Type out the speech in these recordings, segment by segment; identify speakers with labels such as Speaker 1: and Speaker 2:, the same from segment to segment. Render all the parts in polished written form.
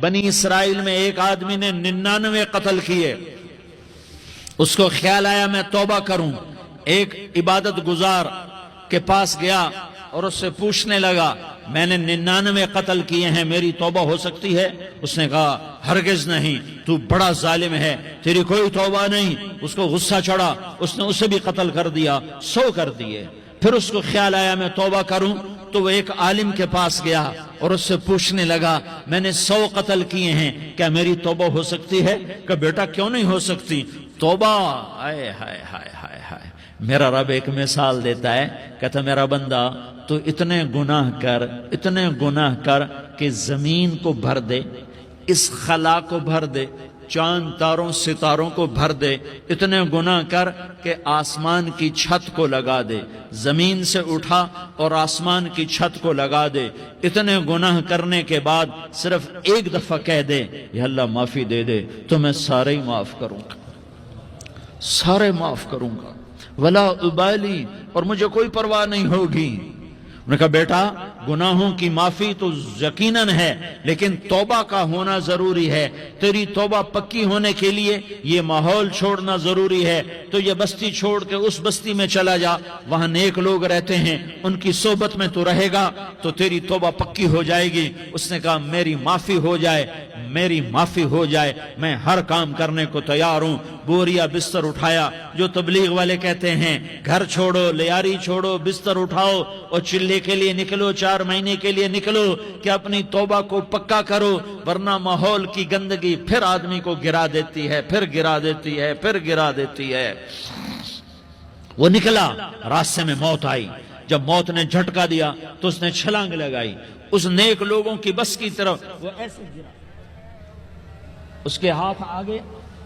Speaker 1: بنی اسرائیل میں ایک آدمی نے 99 قتل کیے، اس کو خیال آیا میں توبہ کروں، ایک عبادت گزار کے پاس گیا اور اس سے پوچھنے لگا میں نے 99 قتل کیے ہیں، میری توبہ ہو سکتی ہے؟ اس نے کہا ہرگز نہیں، تو بڑا ظالم ہے، تیری کوئی توبہ نہیں۔ اس کو غصہ چڑھا، اس نے اسے بھی قتل کر دیا، 100 کر دیے۔ پھر اس کو خیال آیا میں توبہ کروں، تو وہ ایک عالم کے پاس گیا اور اس سے پوچھنے لگا میں نے 100 قتل کیے ہیں، کیا میری توبہ ہو سکتی ہے؟ کہ بیٹا کیوں نہیں ہو سکتی توبہ؟ ہائے ہائے ہائے ہائے ہائے، میرا رب ایک مثال دیتا ہے، کہتا میرا بندہ تو اتنے گناہ کر کہ زمین کو بھر دے، اس خلا کو بھر دے، چاند تاروں ستاروں کو بھر دے، اتنے گناہ کر کہ آسمان کی چھت کو لگا دے، زمین سے اٹھا اور آسمان کی چھت کو لگا دے، اتنے گناہ کرنے کے بعد صرف ایک دفعہ کہہ دے یا اللہ معافی دے دے تو میں سارے ہی معاف کروں گا، سارے معاف کروں گا، ولا ابالی، اور مجھے کوئی پرواہ نہیں ہوگی۔ انہوں نے کہا بیٹا گناہوں کی معافی تو یقیناً ہے، لیکن توبہ کا ہونا ضروری ہے، تیری توبہ پکی ہونے کے لیے یہ ماحول چھوڑنا ضروری ہے، تو یہ بستی چھوڑ کے اس بستی میں چلا جا، وہاں نیک لوگ رہتے ہیں، ان کی صحبت میں تو رہے گا تو تیری توبہ پکی ہو جائے گی۔ اس نے کہا میری معافی ہو جائے، میری معافی ہو جائے، میں ہر کام کرنے کو تیار ہوں۔ بوریا بستر اٹھایا، جو تبلیغ والے کہتے ہیں گھر چھوڑو، لیاری چھوڑو، بستر اٹھاؤ اور چلے کے لیے نکلو، 4 مہینے کے لیے نکلو کہ اپنی توبہ کو پکا کرو، ورنہ ماحول کی گندگی پھر آدمی کو گرا دیتی ہے، پھر گرا دیتی ہے، پھر گرا دیتی ہے۔ وہ نکلا، راستے میں موت آئی، جب موت نے جھٹکا دیا تو اس نے چھلانگ لگائی اس نیک لوگوں کی بس کی طرف، وہ ایسے گرا، اس کے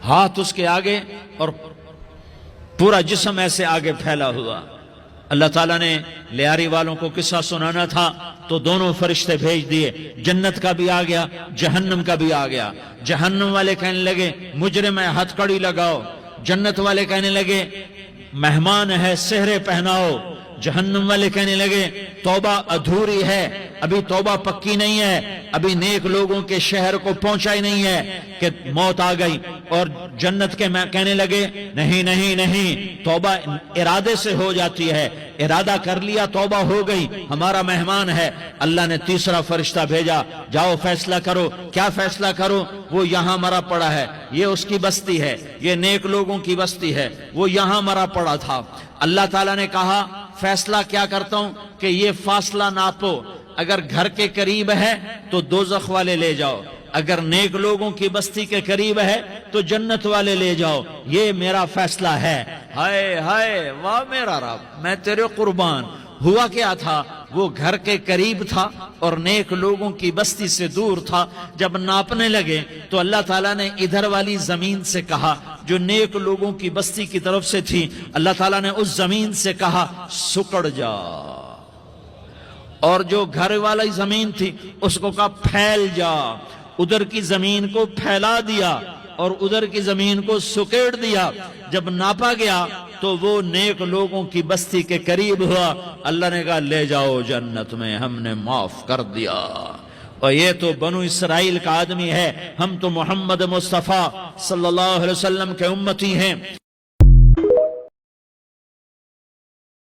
Speaker 1: ہاتھ اس کے آگے اور پورا جسم ایسے آگے پھیلا ہوا۔ اللہ تعالیٰ نے لیاری والوں کو قصہ سنانا تھا تو دونوں فرشتے بھیج دیے، جنت کا بھی آ گیا، جہنم کا بھی آ گیا۔ جہنم والے کہنے لگے مجرم ہے، ہتھ کڑی لگاؤ، جنت والے کہنے لگے مہمان ہے، سہرے پہناؤ۔ جہنم والے کہنے لگے توبہ ادھوری ہے، ابھی توبہ پکی نہیں ہے، ابھی نیک لوگوں کے شہر کو پہنچا ہی نہیں ہے کہ موت آ گئی۔ اور جنت کے کہنے لگے نہیں نہیں نہیں، توبہ ارادے سے ہو جاتی ہے، ارادہ کر لیا توبہ ہو گئی، ہمارا مہمان ہے۔ اللہ نے تیسرا فرشتہ بھیجا، جاؤ فیصلہ کرو۔ کیا فیصلہ کرو؟ وہ یہاں مرا پڑا ہے، یہ اس کی بستی ہے، یہ نیک لوگوں کی بستی ہے، وہ یہاں مرا پڑا تھا۔ اللہ تعالیٰ نے کہا فیصلہ کیا کرتا ہوں کہ یہ فاصلہ ناپو، اگر گھر کے قریب ہے تو دوزخ والے لے جاؤ، اگر نیک لوگوں کی بستی کے قریب ہے تو جنت والے لے جاؤ، یہ میرا فیصلہ ہے۔ ہائے ہائے واہ میرا رب، میں تیرے قربان۔ ہوا کیا تھا؟ وہ گھر کے قریب تھا اور نیک لوگوں کی بستی سے دور تھا۔ جب ناپنے لگے تو اللہ تعالیٰ نے ادھر والی زمین سے کہا جو نیک لوگوں کی بستی کی طرف سے تھی، اللہ تعالیٰ نے اس زمین سے کہا سکڑ جا، اور جو گھر والی زمین تھی اس کو کہا پھیل جا۔ ادھر کی زمین کو پھیلا دیا اور ادھر کی زمین کو سکیڑ دیا۔ جب ناپا گیا تو وہ نیک لوگوں کی بستی کے قریب ہوا۔ اللہ نے کہا لے جاؤ جنت میں، ہم نے معاف کر دیا۔ اور یہ تو بنو اسرائیل کا آدمی ہے، ہم تو محمد مصطفیٰ صلی اللہ علیہ وسلم کے امتی ہیں۔